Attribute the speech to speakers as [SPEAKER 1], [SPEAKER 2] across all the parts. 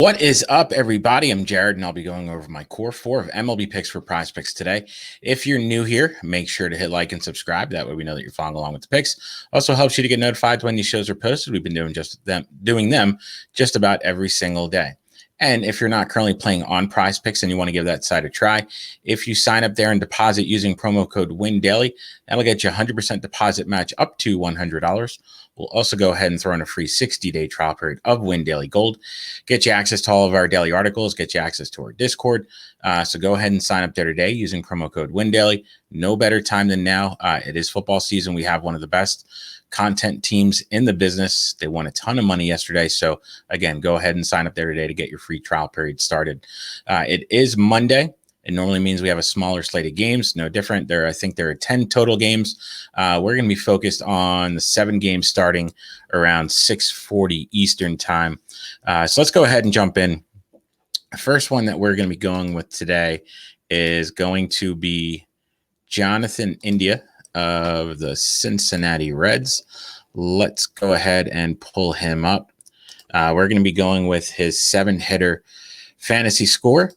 [SPEAKER 1] What is up, everybody? I'm Jared, and I'll be going over my core four of MLB picks for PrizePicks today. If you're new here, make sure to hit like and subscribe. That way we know that you're following along with the picks. Also helps you to get notified when these shows are posted. We've been doing them just about every single day. And if you're not currently playing on PrizePicks and you want to give that site a try, if you sign up there and deposit using promo code WINDAILY, that'll get you a 100% deposit match up to $100. We'll also go ahead and throw in a free 60-day trial period of Win Daily Gold. Get you access to all of our daily articles, get you access to our Discord. So go ahead and sign up there today using promo code WINDAILY. No better time than now. It is football season. We have one of the best content teams in the business. They won a ton of money yesterday. So again, go ahead and sign up there today to get your free trial period started. It is Monday. It normally means we have a smaller slate of games. No different. I think there are 10 total games. We're going to be focused on the 7 games starting around 6:40 Eastern time. So let's go ahead and jump in. The first one that we're going to be going with today is going to be Jonathan India of the Cincinnati Reds. Let's go ahead and pull him up. We're going to be going with his 7-hitter fantasy score.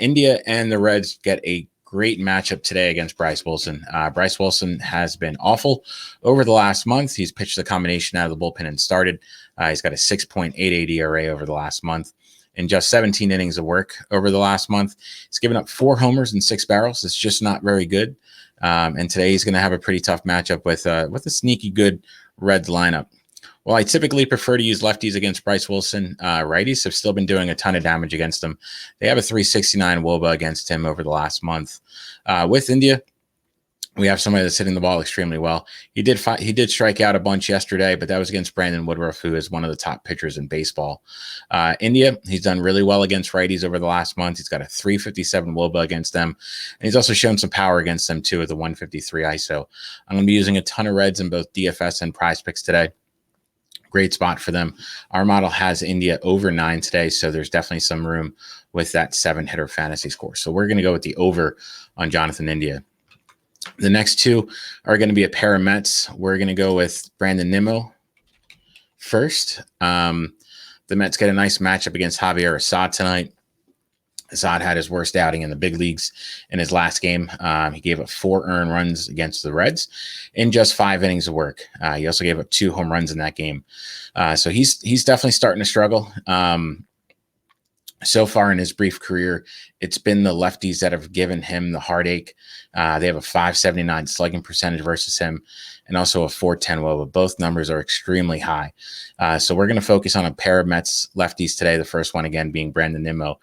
[SPEAKER 1] India and the Reds get a great matchup today against Bryce Wilson. Bryce Wilson has been awful over the last month. He's pitched the combination out of the bullpen and started. He's got a 6.88 ERA over the last month in just 17 innings of work over the last month. He's given up 4 homers and 6 barrels. It's just not very good. And today he's going to have a pretty tough matchup with a sneaky good Reds lineup. Well, I typically prefer to use lefties against Bryce Wilson. Righties have still been doing a ton of damage against him. They have a 369 WOBA against him over the last month. With India, we have somebody that's hitting the ball extremely well. He did strike out a bunch yesterday, but that was against Brandon Woodruff, who is one of the top pitchers in baseball. India, he's done really well against righties over the last month. He's got a 357 WOBA against them, and he's also shown some power against them too with a 153 ISO. I'm going to be using a ton of Reds in both DFS and PrizePicks today. Great spot for them. Our model has India over 9 today, so there's definitely some room with that 7-hitter fantasy score. So we're going to go with the over on Jonathan India. The next 2 are going to be a pair of Mets. We're going to go with Brandon Nimmo first. The Mets get a nice matchup against Javier Assad tonight. Assad had his worst outing in the big leagues in his last game. He gave up 4 earned runs against the Reds in just 5 innings of work. He also gave up 2 home runs in that game. So he's definitely starting to struggle. So far in his brief career, it's been the lefties that have given him the heartache. They have a 579 slugging percentage versus him and also a 410 WOBA. Both numbers are extremely high. So we're going to focus on a pair of Mets lefties today. The first one, again, being Brandon Nimmo.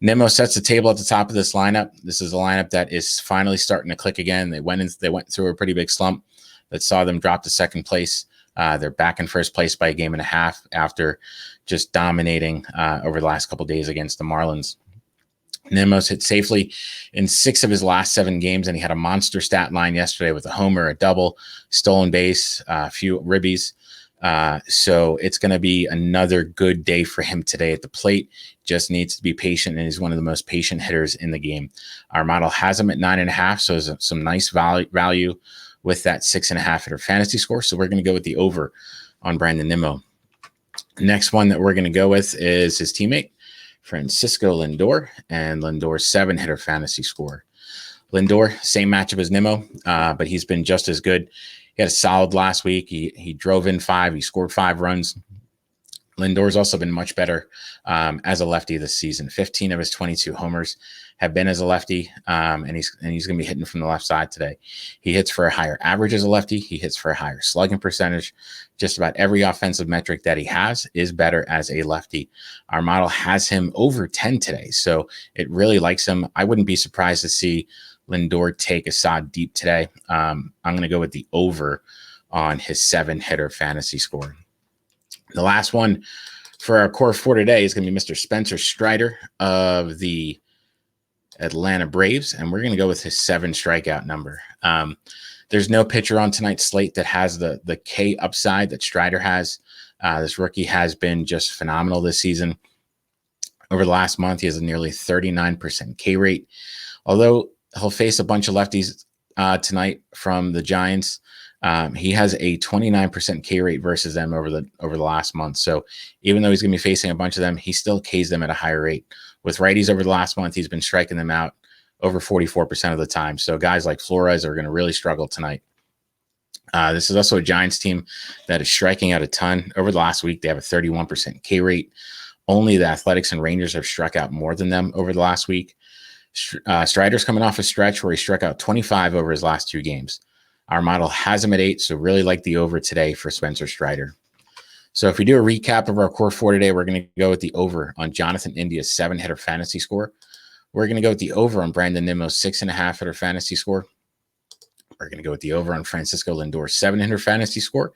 [SPEAKER 1] Nimmo sets the table at the top of this lineup. This is a lineup that is finally starting to click again. They went through a pretty big slump that saw them drop to second place. They're back in first place by a game and a half after just dominating over the last couple of days against the Marlins. Nimmo's hit safely in 6 of his last 7 games, and he had a monster stat line yesterday with a homer, a double, stolen base, a few ribbies. So it's going to be another good day for him today at the plate. Just needs to be patient, and he's one of the most patient hitters in the game. Our model has him at 9.5, so there's some nice value with that 6.5 hitter fantasy score. So we're going to go with the over on Brandon Nimmo. Next one that we're going to go with is his teammate, Francisco Lindor, and Lindor's 7-hitter fantasy score. Lindor, same matchup as Nimmo, but he's been just as good. He had a solid last week. He drove in 5. He scored 5 runs. Lindor's also been much better as a lefty this season. 15 of his 22 homers have been as a lefty, and he's going to be hitting from the left side today. He hits for a higher average as a lefty. He hits for a higher slugging percentage. Just about every offensive metric that he has is better as a lefty. Our model has him over 10 today, so it really likes him. I wouldn't be surprised to see Lindor take Assad deep today. I'm going to go with the over on his 7-hitter fantasy score. The last one for our core 4 today is going to be Mr. Spencer Strider of the Atlanta Braves, and we're going to go with his 7 strikeout number. There's no pitcher on tonight's slate that has the K upside that Strider has. This rookie has been just phenomenal this season. Over the last month, he has a nearly 39% K rate. Although he'll face a bunch of lefties tonight from the Giants, He has a 29% K rate versus them over the last month. So even though he's going to be facing a bunch of them, he still Ks them at a higher rate. With righties over the last month, he's been striking them out over 44% of the time. So guys like Flores are going to really struggle tonight. This is also a Giants team that is striking out a ton. Over the last week, they have a 31% K rate. Only the Athletics and Rangers have struck out more than them over the last week. Strider's coming off a stretch where he struck out 25 over his last 2 games. Our model has him at 8, so really like the over today for Spencer Strider. So if we do a recap of our core 4 today, we're going to go with the over on Jonathan India's 7-hitter fantasy score. We're going to go with the over on Brandon Nimmo's 6.5-hitter fantasy score. We're going to go with the over on Francisco Lindor's 7-hitter fantasy score.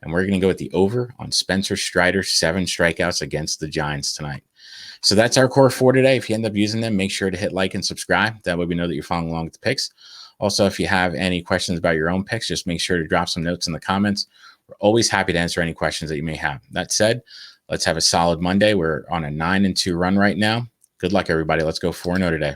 [SPEAKER 1] And we're going to go with the over on Spencer Strider's 7 strikeouts against the Giants tonight. So that's our core 4 today. If you end up using them, make sure to hit like and subscribe. That way we know that you're following along with the picks. Also, if you have any questions about your own picks, just make sure to drop some notes in the comments. We're always happy to answer any questions that you may have. That said, let's have a solid Monday. We're on a 9-2 run right now. Good luck, everybody. Let's go 4-0 today.